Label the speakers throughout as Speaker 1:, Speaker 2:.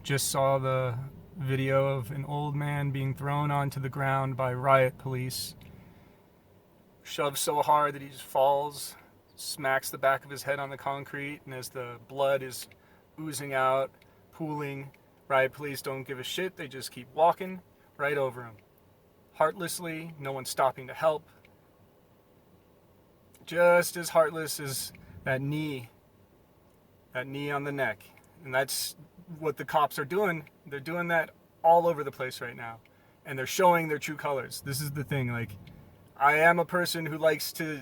Speaker 1: Just saw the video of an old man being thrown onto the ground by riot police, shoved so hard that he just falls, smacks the back of his head on the concrete, and as the blood is oozing out, pooling, riot police don't give a shit. They just keep walking right over him. Heartlessly, no one's stopping to help. Just as heartless as that knee on the neck. And that's what the cops are doing. They're doing that all over the place right now. And they're showing their true colors. This is the thing. Like, I am a person who likes to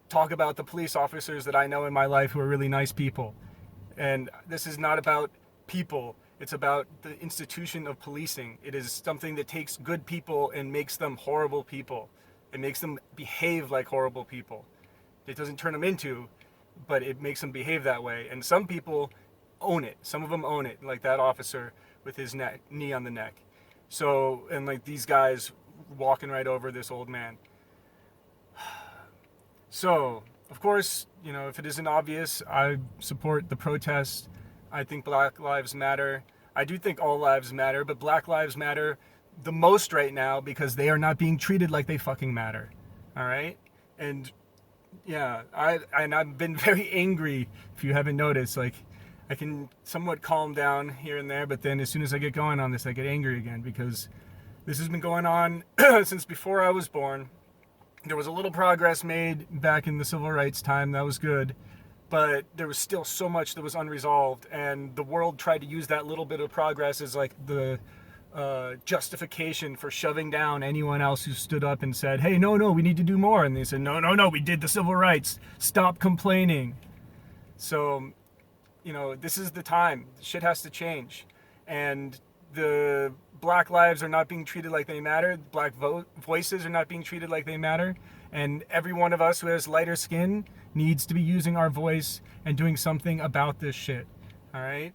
Speaker 1: talk about the police officers that I know in my life who are really nice people. And this is not about people. It's about the institution of policing. It is something that takes good people and makes them horrible people. It makes them behave like horrible people. It doesn't turn them into, but it makes them behave that way. And some people own it. Some of them own it, like that officer with his knee on the neck. So, and like these guys walking right over this old man. So, of course, you know, if it isn't obvious, I support the protest. I think Black Lives Matter. I do think all lives matter, but Black Lives Matter the most right now because they are not being treated like they fucking matter. All right? And yeah, I've been very angry, if you haven't noticed. Like, I can somewhat calm down here and there, but then as soon as I get going on this, I get angry again because this has been going on since before I was born. There was a little progress made back in the civil rights time. That was good. But there was still so much that was unresolved. And the world tried to use that little bit of progress as like the justification for shoving down anyone else who stood up and said, hey, no, we need to do more. And they said, no, we did the civil rights. Stop complaining. So, you know, this is the time. Shit has to change. And the Black lives are not being treated like they matter. Black voices are not being treated like they matter. And every one of us who has lighter skin needs to be using our voice and doing something about this shit. All right?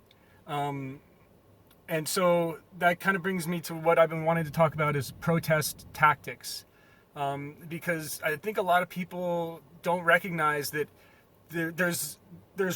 Speaker 1: And so that kind of brings me to what I've been wanting to talk about is protest tactics. Because I think a lot of people don't recognize that there's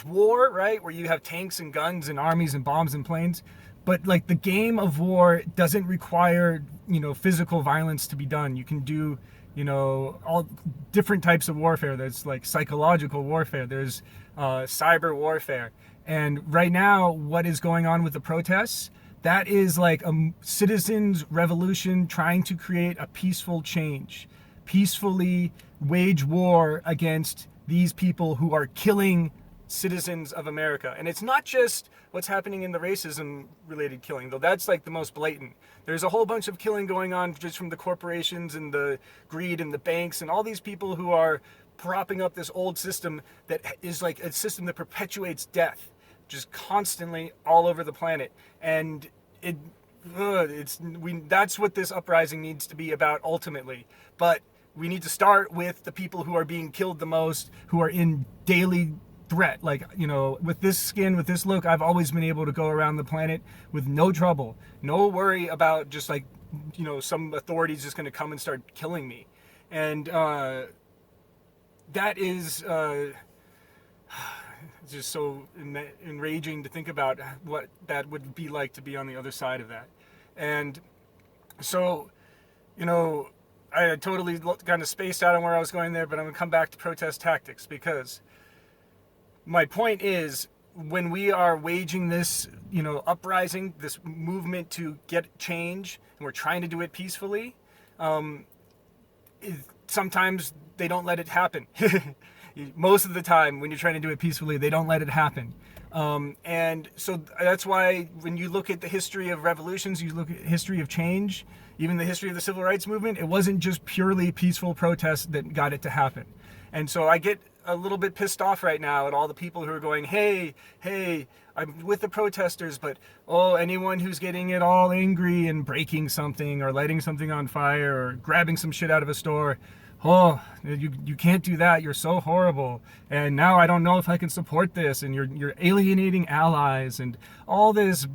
Speaker 1: war, right? Where you have tanks and guns and armies and bombs and planes. But like the game of war doesn't require, you know, physical violence to be done. You can do, you know, all different types of warfare. There's like psychological warfare. There's cyber warfare. And right now, what is going on with the protests? That is like a citizens' revolution trying to create a peaceful change. Peacefully wage war against these people who are killing citizens of America. And it's not just what's happening in the racism related killing, though that's like the most blatant. There's a whole bunch of killing going on just from the corporations and the greed and the banks and all these people who are propping up this old system that is like a system that perpetuates death just constantly all over the planet. And that's what this uprising needs to be about ultimately. But we need to start with the people who are being killed the most, who are in daily threat. Like, you know, with this skin, with this look, I've always been able to go around the planet with no trouble, no worry about just like, you know, some authorities just going to come and start killing me. And that is just so enraging to think about what that would be like to be on the other side of that. And so, you know, I totally kind of spaced out on where I was going there, but I'm going to come back to protest tactics because my point is when we are waging this, you know, uprising, this movement to get change, and we're trying to do it peacefully, sometimes they don't let it happen. Most of the time when you're trying to do it peacefully, they don't let it happen. And so that's why when you look at the history of revolutions, you look at history of change, even the history of the civil rights movement, it wasn't just purely peaceful protests that got it to happen. And so I get a little bit pissed off right now at all the people who are going, hey, I'm with the protesters, but anyone who's getting it all angry and breaking something or lighting something on fire or grabbing some shit out of a store, you can't do that. You're so horrible. And now I don't know if I can support this. And you're alienating allies and all this.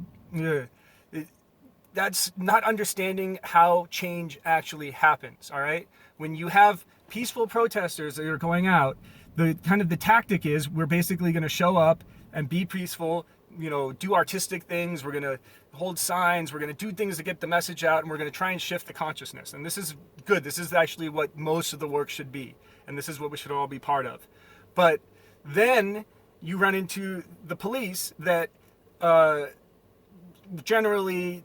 Speaker 1: That's not understanding how change actually happens. All right. When you have peaceful protesters that are going out, the tactic is we're basically going to show up and be peaceful, do artistic things. We're going to hold signs. We're going to do things to get the message out, and we're going to try and shift the consciousness. And this is good. This is actually what most of the work should be. And this is what we should all be part of. But then you run into the police that generally,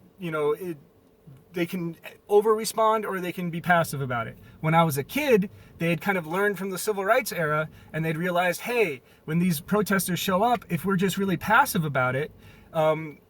Speaker 1: they can over-respond or they can be passive about it. When I was a kid, they had kind of learned from the civil rights era, and they'd realized, hey, when these protesters show up, if we're just really passive about it,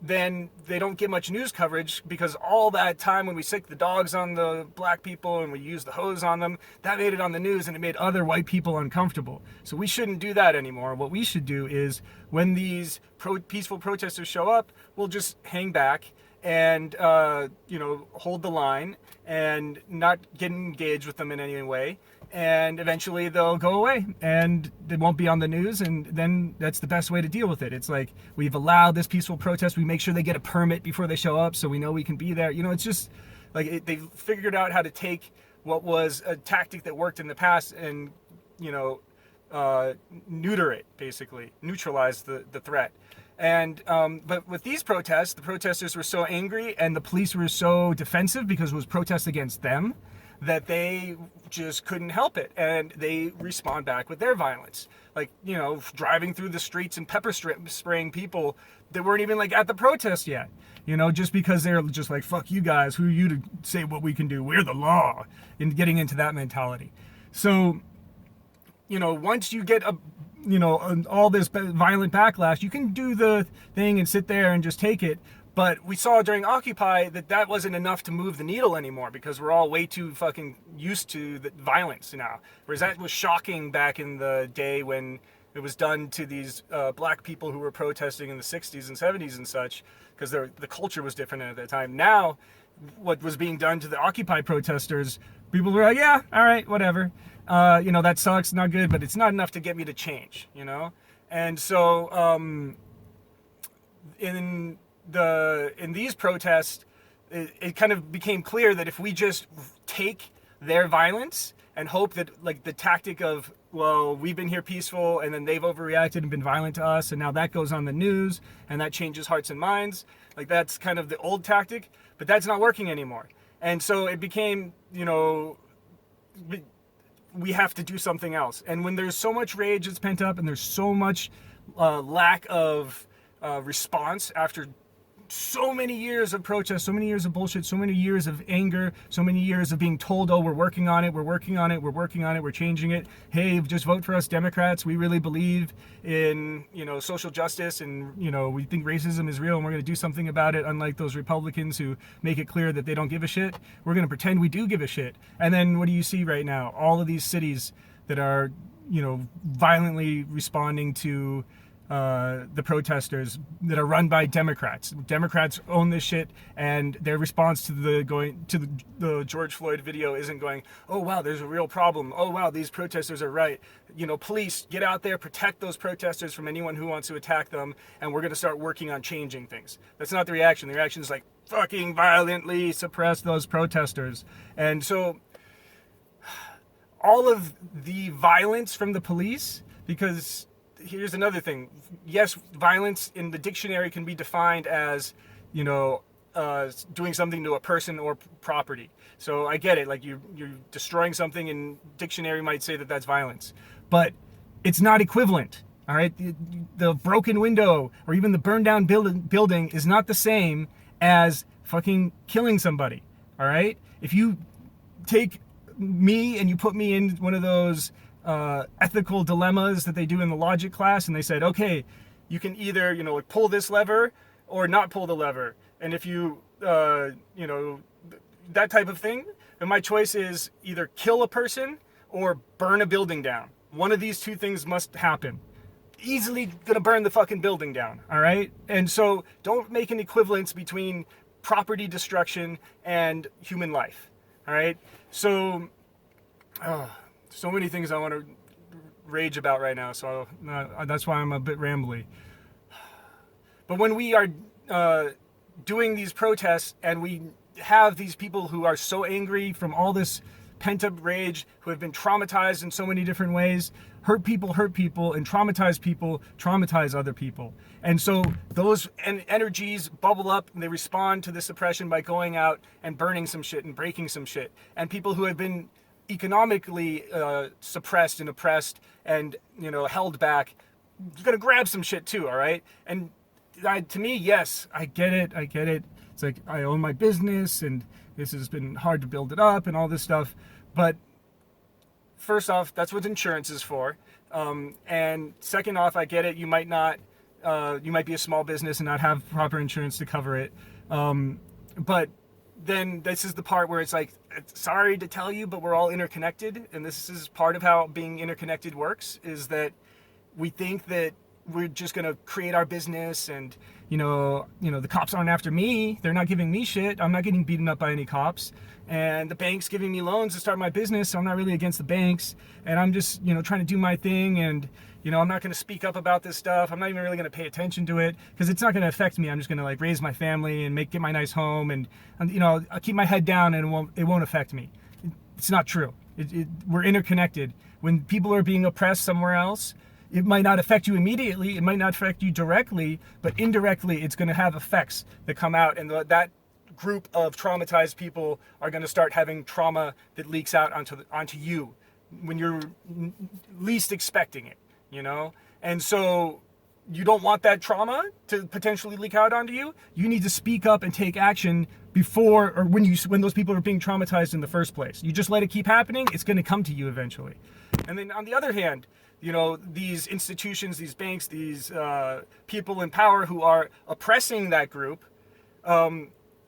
Speaker 1: then they don't get much news coverage, because all that time when we sicked the dogs on the black people and we used the hose on them, that made it on the news and it made other white people uncomfortable. So we shouldn't do that anymore. What we should do is, when these peaceful protesters show up, we'll just hang back and hold the line and not get engaged with them in any way, and eventually they'll go away and they won't be on the news, and then that's the best way to deal with it. It's like, we've allowed this peaceful protest, we make sure they get a permit before they show up so we know we can be there. It's just like they've figured out how to take what was a tactic that worked in the past and neuter it, basically neutralize the threat. And but with these protests, the protesters were so angry and the police were so defensive because it was protests against them, that they just couldn't help it, and they respond back with their violence, like driving through the streets and pepper spraying people that weren't even like at the protest yet, just because they're just like, fuck you guys, who are you to say what we can do, we're the law, and getting into that mentality. So once you get all this violent backlash, you can do the thing and sit there and just take it. But we saw during Occupy that wasn't enough to move the needle anymore, because we're all way too fucking used to the violence now. Whereas that was shocking back in the day when it was done to these black people who were protesting in the 60s and 70s and such, because the culture was different at that time. Now, what was being done to the Occupy protesters, people were like, yeah, all right, whatever. That sucks, not good, but it's not enough to get me to change, And so in these protests, it kind of became clear that if we just take their violence and hope that, like, the tactic of, well, we've been here peaceful and then they've overreacted and been violent to us, and now that goes on the news and that changes hearts and minds, like, that's kind of the old tactic, but that's not working anymore. And so it became, we have to do something else. And when there's so much rage that's pent up and there's so much lack of response after so many years of protest, so many years of bullshit, so many years of anger, so many years of being told, oh, we're working on it, we're changing it. Hey, just vote for us Democrats. We really believe in, social justice, and, we think racism is real and we're going to do something about it, unlike those Republicans who make it clear that they don't give a shit. We're going to pretend we do give a shit. And then what do you see right now? All of these cities that are, violently responding to the protesters that are run by Democrats. Democrats own this shit, and their response to the George Floyd video isn't going, oh wow, there's a real problem. Oh wow, these protesters are right. Police, get out there, protect those protesters from anyone who wants to attack them, and we're going to start working on changing things. That's not the reaction. The reaction is like, fucking violently suppress those protesters. And so all of the violence from the police, because here's another thing. Yes, violence in the dictionary can be defined as, doing something to a person or property. So I get it. Like, you're destroying something, and dictionary might say that that's violence. But it's not equivalent. All right? The broken window or even the burned down building is not the same as fucking killing somebody. All right? If you take me and you put me in one of those ethical dilemmas that they do in the logic class, and they said, okay, you can either pull this lever or not pull the lever, and if you that type of thing, and my choice is either kill a person or burn a building down. One of these two things must happen. Easily gonna burn the fucking building down. All right? And so don't make an equivalence between property destruction and human life. All right? So so many things I want to rage about right now, so that's why I'm a bit rambly. But when we are doing these protests and we have these people who are so angry from all this pent-up rage, who have been traumatized in so many different ways. Hurt people, and traumatize other people. And so those energies bubble up and they respond to this oppression by going out and burning some shit and breaking some shit. And people who have been economically suppressed and oppressed and, you know, held back, you're gonna grab some shit too, all right? And to me, yes, I get it. It's like, I own my business and this has been hard to build it up and all this stuff. But first off, that's what insurance is for. And second off, I get it. You might not, you might be a small business and not have proper insurance to cover it. But then this is the part where it's like, sorry to tell you, but we're all interconnected. And this is part of how being interconnected works, is that we think that we're just going to create our business and, you know, the cops aren't after me. They're not giving me shit. I'm not getting beaten up by any cops. And the bank's giving me loans to start my business, so I'm not really against the banks. And I'm just, you know, trying to do my thing. And, you know, I'm not going to speak up about this stuff. I'm not even really going to pay attention to it because it's not going to affect me. I'm just going to like raise my family and get my nice home. And you know, I'll keep my head down and it won't affect me. It's not true. We're interconnected. When people are being oppressed somewhere else, it might not affect you immediately, it might not affect you directly, but indirectly it's going to have effects that come out, and that group of traumatized people are going to start having trauma that leaks out onto you when you're least expecting it, you know? And so you don't want that trauma to potentially leak out onto you. You need to speak up and take action before or when those people are being traumatized in the first place. You just let it keep happening, it's going to come to you eventually. And then on the other hand, you know, these institutions, these banks, these people in power who are oppressing that group,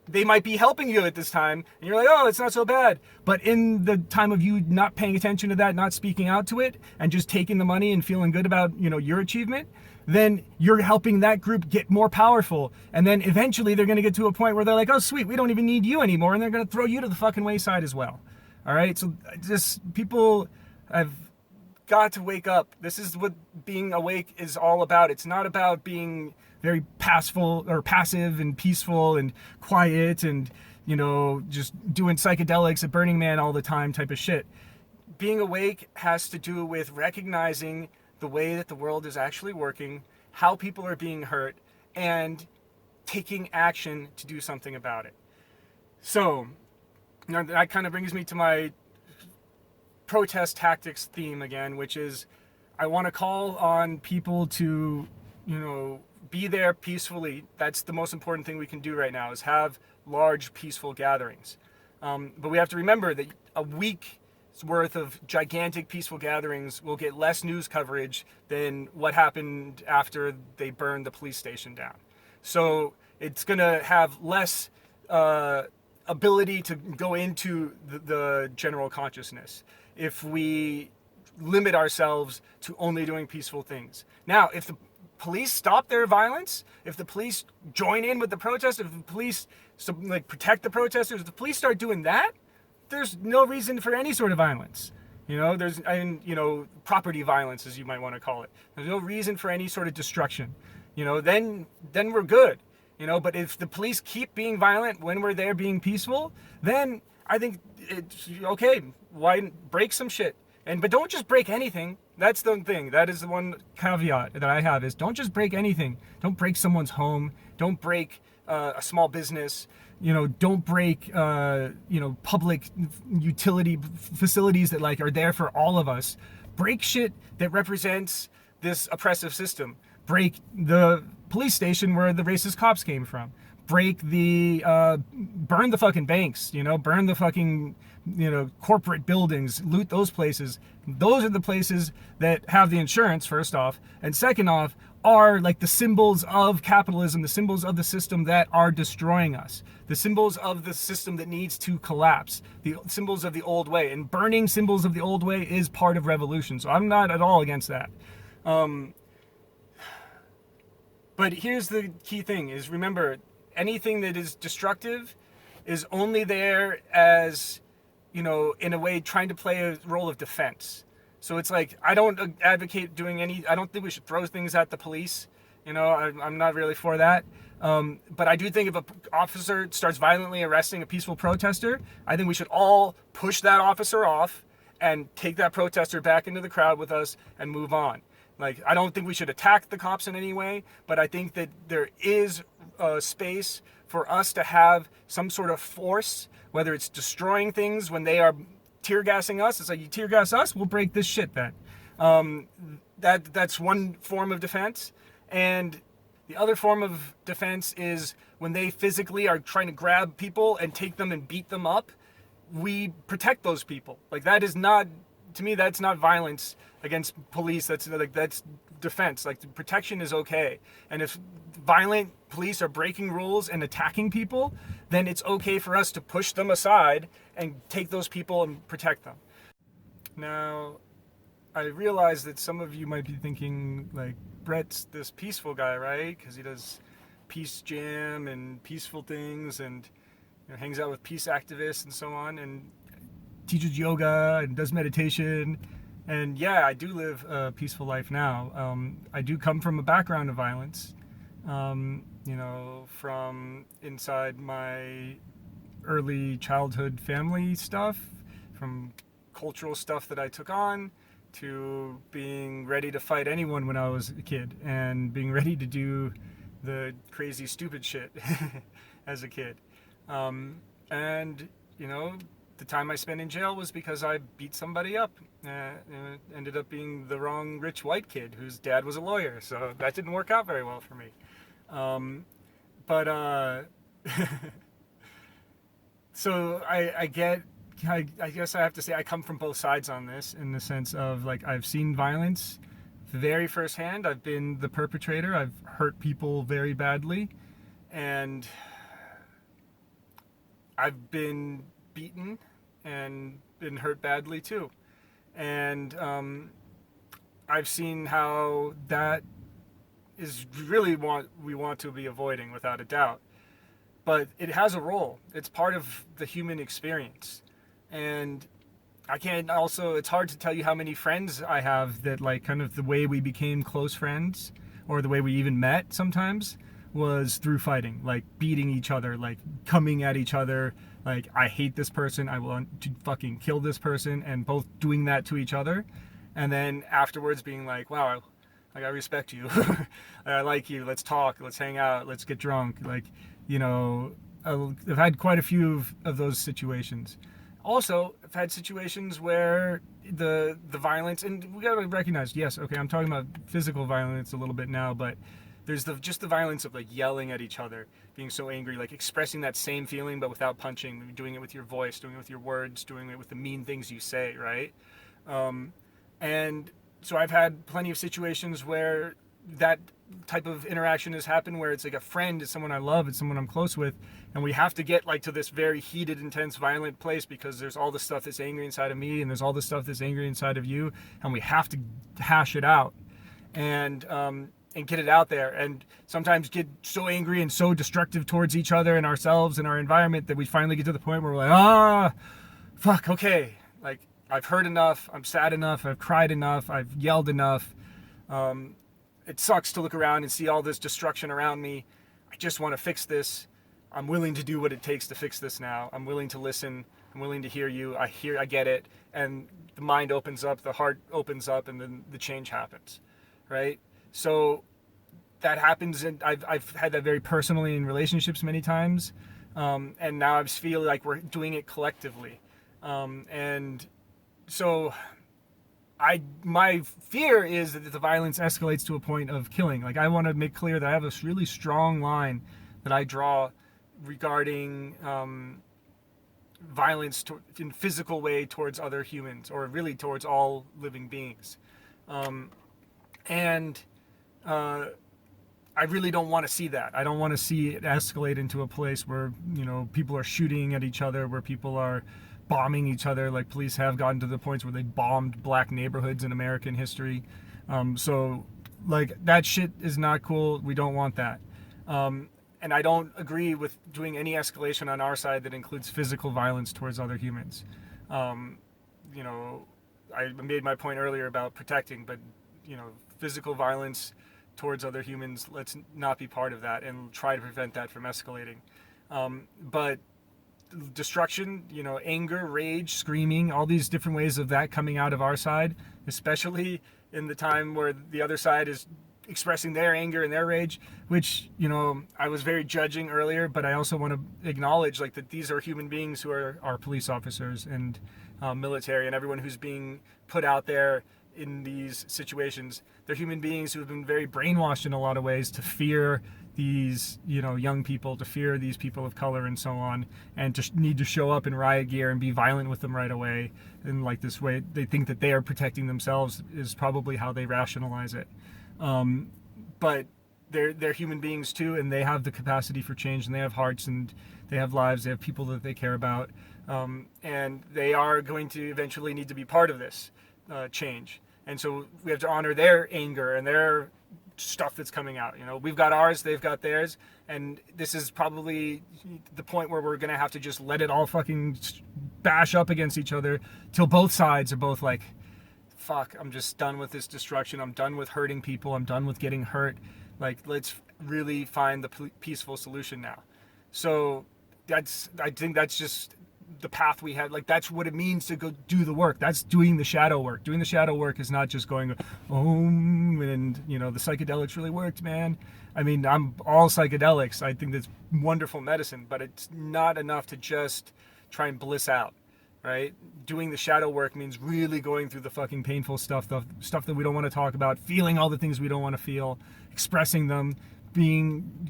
Speaker 1: they might be helping you at this time, and you're like, oh, it's not so bad. But in the time of you not paying attention to that, not speaking out to it, and just taking the money and feeling good about, you know, your achievement, then you're helping that group get more powerful. And then eventually they're going to get to a point where they're like, oh, sweet, we don't even need you anymore, and they're going to throw you to the fucking wayside as well. All right? So just people have got to wake up. This is what being awake is all about. It's not about being very passive and peaceful and quiet and, you know, just doing psychedelics at Burning Man all the time type of shit. Being awake has to do with recognizing the way that the world is actually working, how people are being hurt, and taking action to do something about it. So, you know, that kind of brings me to my protest tactics theme again, which is I want to call on people to, you know, be there peacefully. That's the most important thing we can do right now, is have large peaceful gatherings. But we have to remember that a week's worth of gigantic peaceful gatherings will get less news coverage than what happened after they burned the police station down. So it's going to have less ability to go into the general consciousness if we limit ourselves to only doing peaceful things. Now, if the police stop their violence, if the police join in with the protest, if the police protect the protesters, if the police start doing that, there's no reason for any sort of violence. You know, property violence, as you might want to call it. There's no reason for any sort of destruction. You know, then we're good. You know, but if the police keep being violent when we're there being peaceful, then I think it's okay. Why break some shit? But don't just break anything. That's the thing. That is the one caveat that I have, is don't just break anything. Don't break someone's home. Don't break a small business. You know, don't break public utility facilities that are there for all of us. Break shit that represents this oppressive system. Break the police station where the racist cops came from. Break burn the fucking banks, burn the fucking, corporate buildings, loot those places. Those are the places that have the insurance, first off. And second off, are the symbols of capitalism, the symbols of the system that are destroying us, the symbols of the system that needs to collapse, the symbols of the old way. And burning symbols of the old way is part of revolution. So I'm not at all against that. But here's the key thing, is remember, anything that is destructive is only there as, in a way trying to play a role of defense. So it's I don't advocate I don't think we should throw things at the police. I'm not really for that. But I do think if an officer starts violently arresting a peaceful protester, I think we should all push that officer off and take that protester back into the crowd with us and move on. Like, I don't think we should attack the cops in any way, but I think that there is a space for us to have some sort of force, whether it's destroying things when they are tear gassing us. It's like, you tear gas us, we'll break this shit then. That's one form of defense. And the other form of defense is when they physically are trying to grab people and take them and beat them up, we protect those people. Like, that is not, to me, that's not violence against police. That's defense. Like, protection is okay. And if violent police are breaking rules and attacking people, then it's okay for us to push them aside and take those people and protect them. Now, I realize that some of you might be thinking, like, Brett's this peaceful guy, right? Because he does peace jam and peaceful things, and hangs out with peace activists and so on, and teaches yoga and does meditation. And yeah, I do live a peaceful life now. I do come from a background of violence, from inside my early childhood family stuff, from cultural stuff that I took on, to being ready to fight anyone when I was a kid, and being ready to do the crazy stupid shit as a kid. And the time I spent in jail was because I beat somebody up. It ended up being the wrong rich white kid whose dad was a lawyer, so that didn't work out very well for me. So I guess I have to say I come from both sides on this, in the sense of, like, I've seen violence very firsthand. I've been the perpetrator. I've hurt people very badly, and I've been beaten and been hurt badly too. And I've seen how that is really what we want to be avoiding, without a doubt. But it has a role. It's part of the human experience. And it's hard to tell you how many friends I have that, like, kind of the way we became close friends, or the way we even met sometimes, was through fighting, like beating each other, like coming at each other, like, I hate this person, I want to fucking kill this person, and both doing that to each other. And then afterwards being like, wow, like, I respect you. I like you, let's talk, let's hang out, let's get drunk. Like, I've had quite a few of those situations. Also, I've had situations where the violence, and we gotta recognize, yes, okay, I'm talking about physical violence a little bit now, but there's just the violence of, like, yelling at each other, being so angry, like expressing that same feeling but without punching, doing it with your voice, doing it with your words, doing it with the mean things you say, right? And so I've had plenty of situations where that type of interaction has happened, where it's like a friend, it's someone I love, it's someone I'm close with, and we have to get, like, to this very heated, intense, violent place, because there's all the stuff that's angry inside of me, and there's all the stuff that's angry inside of you, and we have to hash it out and get it out there, and sometimes get so angry and so destructive towards each other and ourselves and our environment that we finally get to the point where we're like, fuck, okay, like, I've heard enough, I'm sad enough, I've cried enough, I've yelled enough. It sucks to look around and see all this destruction around me. I just want to fix this. I'm willing to do what it takes to fix this now. I'm willing to listen. I'm willing to hear you. I get it. And the mind opens up, the heart opens up, and then the change happens, right? So that happens, and I've had that very personally in relationships many times. And now I just feel like we're doing it collectively. And so my fear is that the violence escalates to a point of killing. Like, I want to make clear that I have a really strong line that I draw regarding violence in physical way towards other humans, or really towards all living beings. And I really don't want to see that. I don't want to see it escalate into a place where, people are shooting at each other, where people are bombing each other. Like, police have gotten to the points where they bombed black neighborhoods in American history. So, like, that shit is not cool. We don't want that. And I don't agree with doing any escalation on our side that includes physical violence towards other humans. I made my point earlier about protecting, but, physical violence towards other humans, let's not be part of that and try to prevent that from escalating. But destruction, anger, rage, screaming, all these different ways of that coming out of our side, especially in the time where the other side is expressing their anger and their rage, which, I was very judging earlier, but I also want to acknowledge like that these are human beings who are police officers and military and everyone who's being put out there in these situations. They're human beings who have been very brainwashed in a lot of ways to fear these, young people, to fear these people of color and so on, and to need to show up in riot gear and be violent with them right away. And like this way, they think that they are protecting themselves is probably how they rationalize it. But they're human beings too, and they have the capacity for change, and they have hearts, and they have lives, they have people that they care about, and they are going to eventually need to be part of this change. And so we have to honor their anger and their stuff that's coming out. We've got ours, they've got theirs, and this is probably the point where we're gonna have to just let it all fucking bash up against each other till both sides are both like, fuck, I'm just done with this destruction, I'm done with hurting people, I'm done with getting hurt. Like, let's really find the peaceful solution now. So I think that's just the path we had. Like, that's what it means to go do the work. That's doing the shadow work. Doing the shadow work is not just going, and the psychedelics really worked, man. I mean, I'm all psychedelics. I think that's wonderful medicine, but it's not enough to just try and bliss out, right? Doing the shadow work means really going through the fucking painful stuff, the stuff that we don't want to talk about, feeling all the things we don't want to feel, expressing them,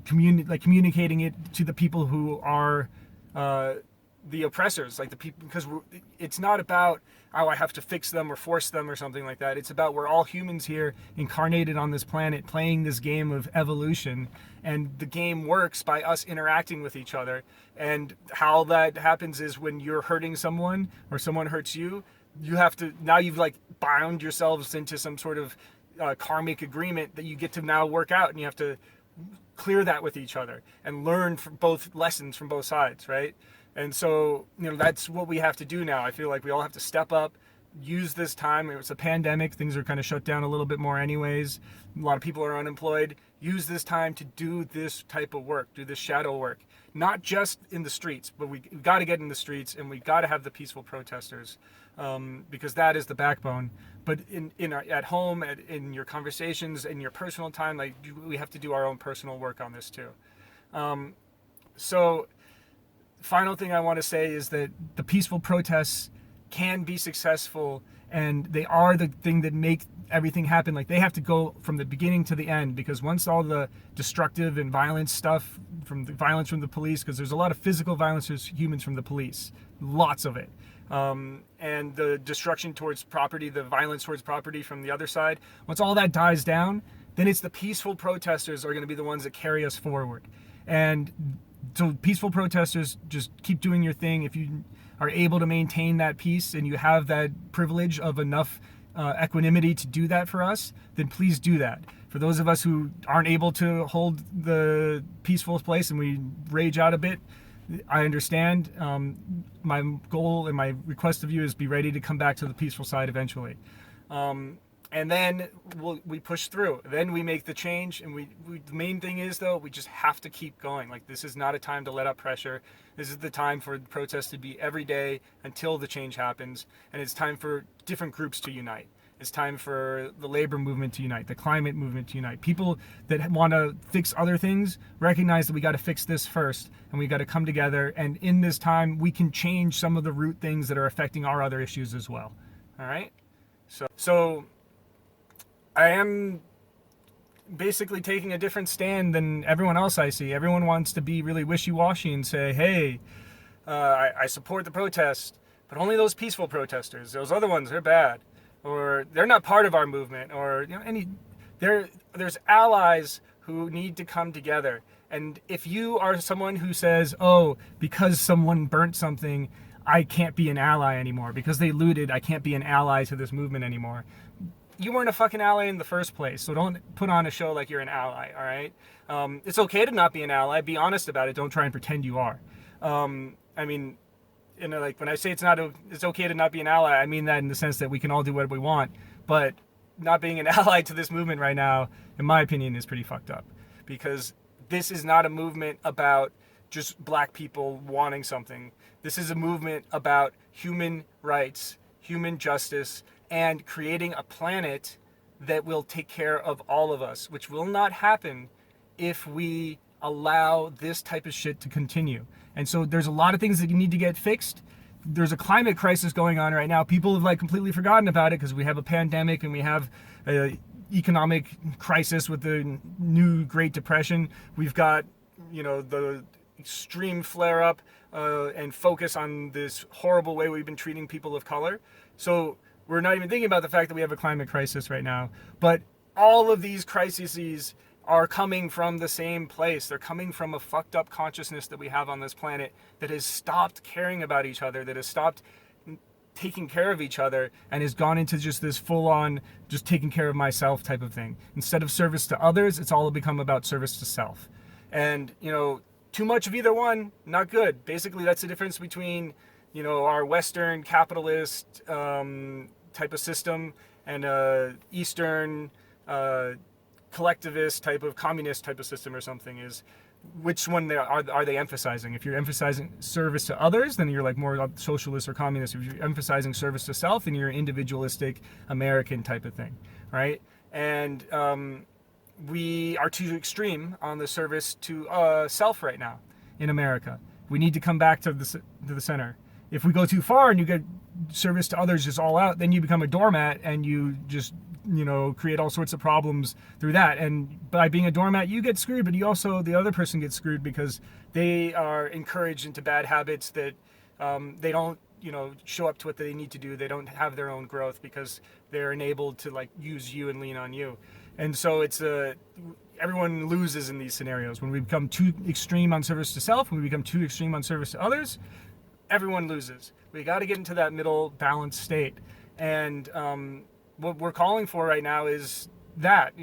Speaker 1: communicating it to the people who are the oppressors, like the people, because it's not about, I have to fix them or force them or something like that. It's about, we're all humans here incarnated on this planet playing this game of evolution, and the game works by us interacting with each other. And how that happens is when you're hurting someone or someone hurts you, you have to, now you've like bound yourselves into some sort of karmic agreement that you get to now work out, and you have to clear that with each other and learn from both lessons from both sides, right? And so, that's what we have to do now. I feel like we all have to step up, use this time. It's a pandemic. Things are kind of shut down a little bit more anyways. A lot of people are unemployed. Use this time to do this type of work, do this shadow work. Not just in the streets, but we got to get in the streets, and we got to have the peaceful protesters, because that is the backbone. But at home, in your conversations, in your personal time, like, we have to do our own personal work on this too. So final thing I want to say is that the peaceful protests can be successful, and they are the thing that make everything happen. Like, they have to go from the beginning to the end, because once all the destructive and violent stuff, from the violence from the police, because there's a lot of physical violence to humans from the police, lots of it, and the destruction towards property, the violence towards property from the other side, once all that dies down, then it's the peaceful protesters are going to be the ones that carry us forward. And so peaceful protesters, just keep doing your thing. If you are able to maintain that peace and you have that privilege of enough equanimity to do that for us, then please do that. For those of us who aren't able to hold the peaceful place and we rage out a bit, I understand. My goal and my request of you is be ready to come back to the peaceful side eventually. And then we push through. Then we make the change. And the main thing is, though, we just have to keep going. Like, this is not a time to let up pressure. This is the time for protests to be every day until the change happens. And it's time for different groups to unite. It's time for the labor movement to unite, the climate movement to unite. People that want to fix other things recognize that we got to fix this first, and we got to come together. And in this time, we can change some of the root things that are affecting our other issues as well. All right? So I am basically taking a different stand than everyone else I see. Everyone wants to be really wishy-washy and say, hey, I support the protest, but only those peaceful protesters. Those other ones, they're bad. Or they're not part of our movement. Or there's allies who need to come together. And if you are someone who says, oh, because someone burnt something, I can't be an ally anymore. Because they looted, I can't be an ally to this movement anymore. You weren't a fucking ally in the first place, so don't put on a show like you're an ally, all right? It's okay to not be an ally. Be honest about it. Don't try and pretend you are. I mean, like, when I say it's okay to not be an ally, I mean that in the sense that we can all do what we want, but not being an ally to this movement right now, in my opinion, is pretty fucked up. Because this is not a movement about just black people wanting something. This is a movement about human rights, human justice, and creating a planet that will take care of all of us, which will not happen if we allow this type of shit to continue. And so there's a lot of things that need to get fixed. There's a climate crisis going on right now. People have like completely forgotten about it because we have a pandemic and we have a economic crisis with the new Great Depression. We've got, the extreme flare up and focus on this horrible way we've been treating people of color. So we're not even thinking about the fact that we have a climate crisis right now. But all of these crises are coming from the same place. They're coming from a fucked up consciousness that we have on this planet that has stopped caring about each other, that has stopped taking care of each other, and has gone into just this full-on just taking care of myself type of thing. Instead of service to others, it's all become about service to self. And, too much of either one, not good. Basically, that's the difference between, our Western capitalist type of system and Eastern collectivist type of communist type of system or something, is which one are they emphasizing. If you're emphasizing service to others, then you're like more socialist or communist. If you're emphasizing service to self, then you're individualistic American type of thing, right? And we are too extreme on the service to self right now in America. We need to come back to the center. If we go too far and you get service to others just all out, then you become a doormat and you just create all sorts of problems through that. And by being a doormat, you get screwed, but the other person gets screwed because they are encouraged into bad habits that they don't, show up to what they need to do. They don't have their own growth because they're enabled to like use you and lean on you. And so it's everyone loses in these scenarios. When we become too extreme on service to self, when we become too extreme on service to others, everyone loses. We got to get into that middle balanced state. And what we're calling for right now is that,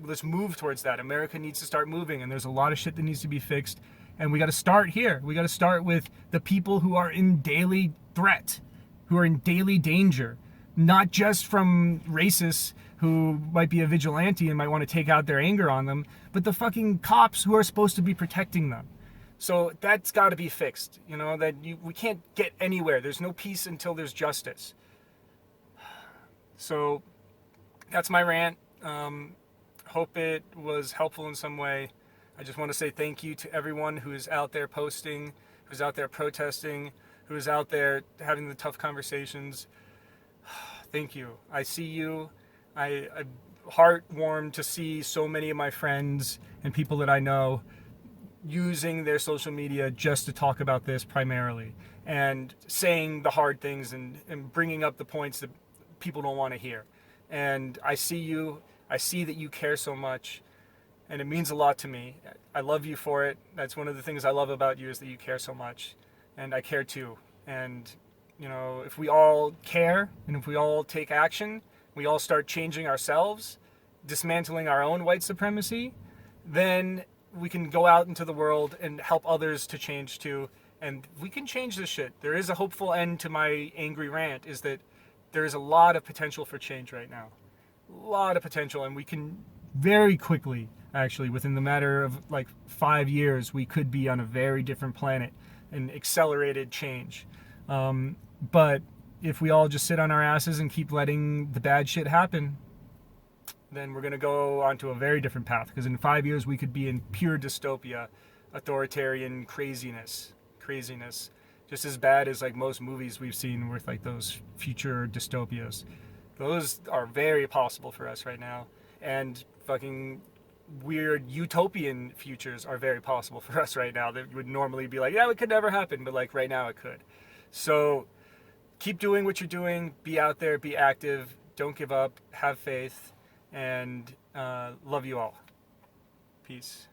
Speaker 1: let's move towards that. America needs to start moving, and there's a lot of shit that needs to be fixed. And we got to start here. We got to start with the people who are in daily threat, who are in daily danger, not just from racists who might be a vigilante and might want to take out their anger on them, but the fucking cops who are supposed to be protecting them. So that's got to be fixed. We can't get anywhere. There's no peace until there's justice. So that's my rant. Hope it was helpful in some way. I just want to say thank you to everyone who is out there posting, who's out there protesting, who is out there having the tough conversations. Thank you. I see you. I'm heartwarmed to see so many of my friends and people that I know using their social media just to talk about this primarily, and saying the hard things and bringing up the points that people don't want to hear. And I see you. I see that you care so much, and it means a lot to me. I love you for it. That's one of the things I love about you, is that you care so much, and I care too. And if we all care and if we all take action, we all start changing ourselves, dismantling our own white supremacy, then we can go out into the world and help others to change too. And we can change this shit. There is a hopeful end to my angry rant, is that there is a lot of potential for change right now. A lot of potential, and we can very quickly, actually, within the matter of like 5 years, we could be on a very different planet and accelerated change. But if we all just sit on our asses and keep letting the bad shit happen, then we're going to go onto a very different path. Because in 5 years, we could be in pure dystopia, authoritarian craziness, just as bad as like most movies we've seen with like those future dystopias. Those are very possible for us right now. And fucking weird utopian futures are very possible for us right now. That would normally be like, yeah, it could never happen, but like right now it could. So keep doing what you're doing. Be out there, be active, don't give up, have faith, and love you all. Peace.